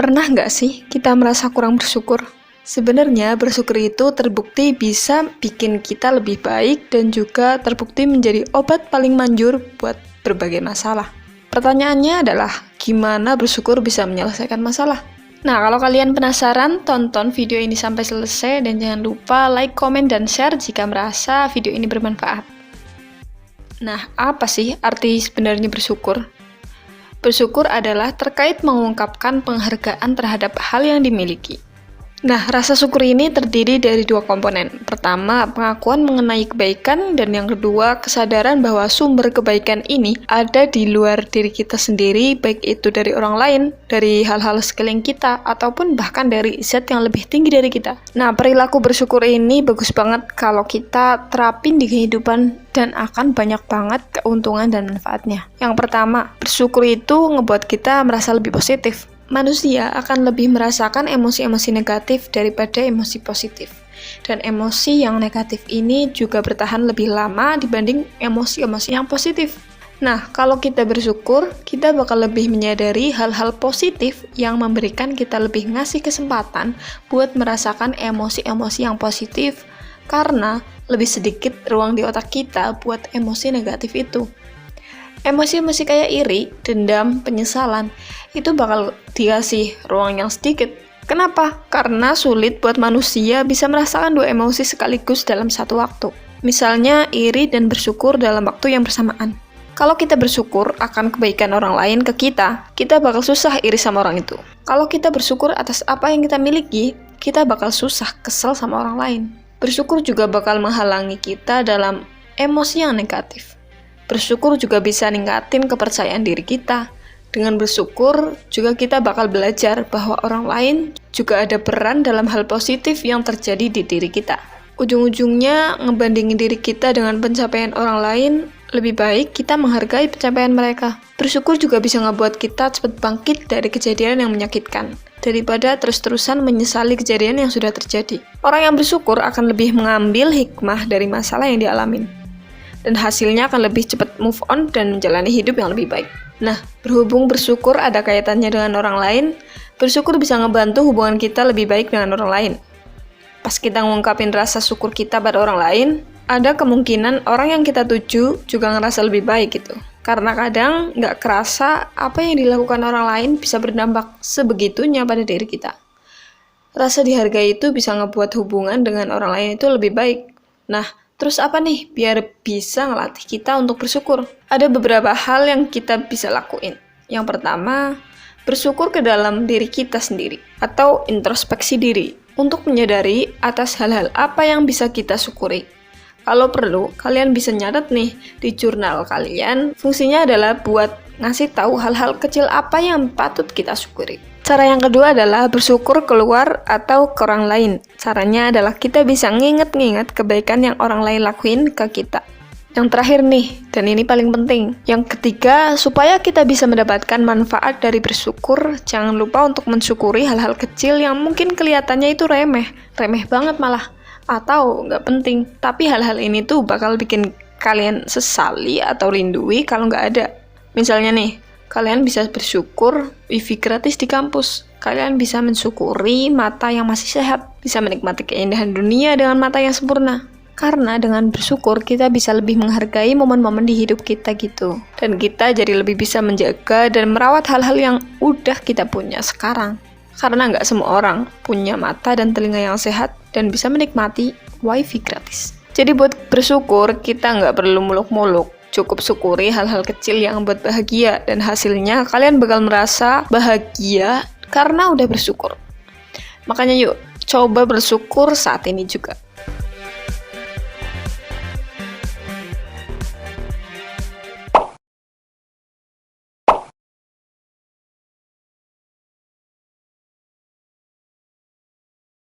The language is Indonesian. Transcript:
Pernah nggak sih kita merasa kurang bersyukur? Sebenarnya bersyukur itu terbukti bisa bikin kita lebih baik dan juga terbukti menjadi obat paling manjur buat berbagai masalah. Pertanyaannya adalah, gimana bersyukur bisa menyelesaikan masalah? Nah, kalau kalian penasaran, tonton video ini sampai selesai dan jangan lupa like, komen, dan share jika merasa video ini bermanfaat. Nah, apa sih arti sebenarnya bersyukur? Bersyukur adalah terkait mengungkapkan penghargaan terhadap hal yang dimiliki. Nah, rasa syukur ini terdiri dari dua komponen. Pertama, pengakuan mengenai kebaikan, dan yang kedua, kesadaran bahwa sumber kebaikan ini ada di luar diri kita sendiri, baik itu dari orang lain, dari hal-hal sekeliling kita, ataupun bahkan dari zat yang lebih tinggi dari kita. Nah, perilaku bersyukur ini bagus banget kalau kita terapin di kehidupan dan akan banyak banget keuntungan dan manfaatnya. Yang pertama, bersyukur itu ngebuat kita merasa lebih positif. Manusia akan lebih merasakan emosi-emosi negatif daripada emosi positif. Dan emosi yang negatif ini juga bertahan lebih lama dibanding emosi-emosi yang positif. Nah, kalau kita bersyukur, kita bakal lebih menyadari hal-hal positif yang memberikan kita lebih ngasih kesempatan buat merasakan emosi-emosi yang positif, karena lebih sedikit ruang di otak kita buat emosi negatif itu. Emosi-emosi kayak iri, dendam, penyesalan, itu bakal dikasih ruang yang sedikit. Kenapa? Karena sulit buat manusia bisa merasakan dua emosi sekaligus dalam satu waktu. Misalnya, iri dan bersyukur dalam waktu yang bersamaan. Kalau kita bersyukur akan kebaikan orang lain ke kita bakal susah iri sama orang itu. Kalau kita bersyukur atas apa yang kita miliki, kita bakal susah kesel sama orang lain. Bersyukur juga bakal menghalangi kita dalam emosi yang negatif. Bersyukur juga bisa ningkatin kepercayaan diri kita. Dengan bersyukur, juga kita bakal belajar bahwa orang lain juga ada peran dalam hal positif yang terjadi di diri kita. Ujung-ujungnya, ngebandingin diri kita dengan pencapaian orang lain, lebih baik kita menghargai pencapaian mereka. Bersyukur juga bisa ngebuat kita cepat bangkit dari kejadian yang menyakitkan, daripada terus-terusan menyesali kejadian yang sudah terjadi. Orang yang bersyukur akan lebih mengambil hikmah dari masalah yang dialamin, dan hasilnya akan lebih cepat move on dan menjalani hidup yang lebih baik. Nah, berhubung bersyukur ada kaitannya dengan orang lain, bersyukur bisa ngebantu hubungan kita lebih baik dengan orang lain. Pas kita ngungkapin rasa syukur kita pada orang lain, ada kemungkinan orang yang kita tuju juga ngerasa lebih baik gitu. Karena kadang nggak kerasa apa yang dilakukan orang lain bisa berdampak sebegitunya pada diri kita. Rasa dihargai itu bisa ngebuat hubungan dengan orang lain itu lebih baik. Nah, terus apa nih biar bisa ngelatih kita untuk bersyukur? Ada beberapa hal yang kita bisa lakuin. Yang pertama, bersyukur ke dalam diri kita sendiri atau introspeksi diri untuk menyadari atas hal-hal apa yang bisa kita syukuri. Kalau perlu, kalian bisa nyatet nih di jurnal kalian. Fungsinya adalah buat ngasih tahu hal-hal kecil apa yang patut kita syukuri. Cara yang kedua adalah bersyukur keluar atau ke orang lain. Caranya adalah kita bisa nginget-nginget kebaikan yang orang lain lakuin ke kita. Yang terakhir nih, dan ini paling penting. Yang ketiga, supaya kita bisa mendapatkan manfaat dari bersyukur, jangan lupa untuk mensyukuri hal-hal kecil yang mungkin kelihatannya itu remeh banget malah, atau nggak penting. Tapi hal-hal ini tuh bakal bikin kalian sesali atau rindui kalau nggak ada. Misalnya nih, kalian bisa bersyukur wifi gratis di kampus. Kalian bisa mensyukuri mata yang masih sehat, bisa menikmati keindahan dunia dengan mata yang sempurna. Karena dengan bersyukur kita bisa lebih menghargai momen-momen di hidup kita gitu. Dan kita jadi lebih bisa menjaga dan merawat hal-hal yang udah kita punya sekarang. Karena nggak semua orang punya mata dan telinga yang sehat dan bisa menikmati wifi gratis. Jadi buat bersyukur kita nggak perlu muluk-muluk. Cukup syukuri hal-hal kecil yang buat bahagia, dan hasilnya kalian bakal merasa bahagia karena udah bersyukur. Makanya yuk, coba bersyukur saat ini juga.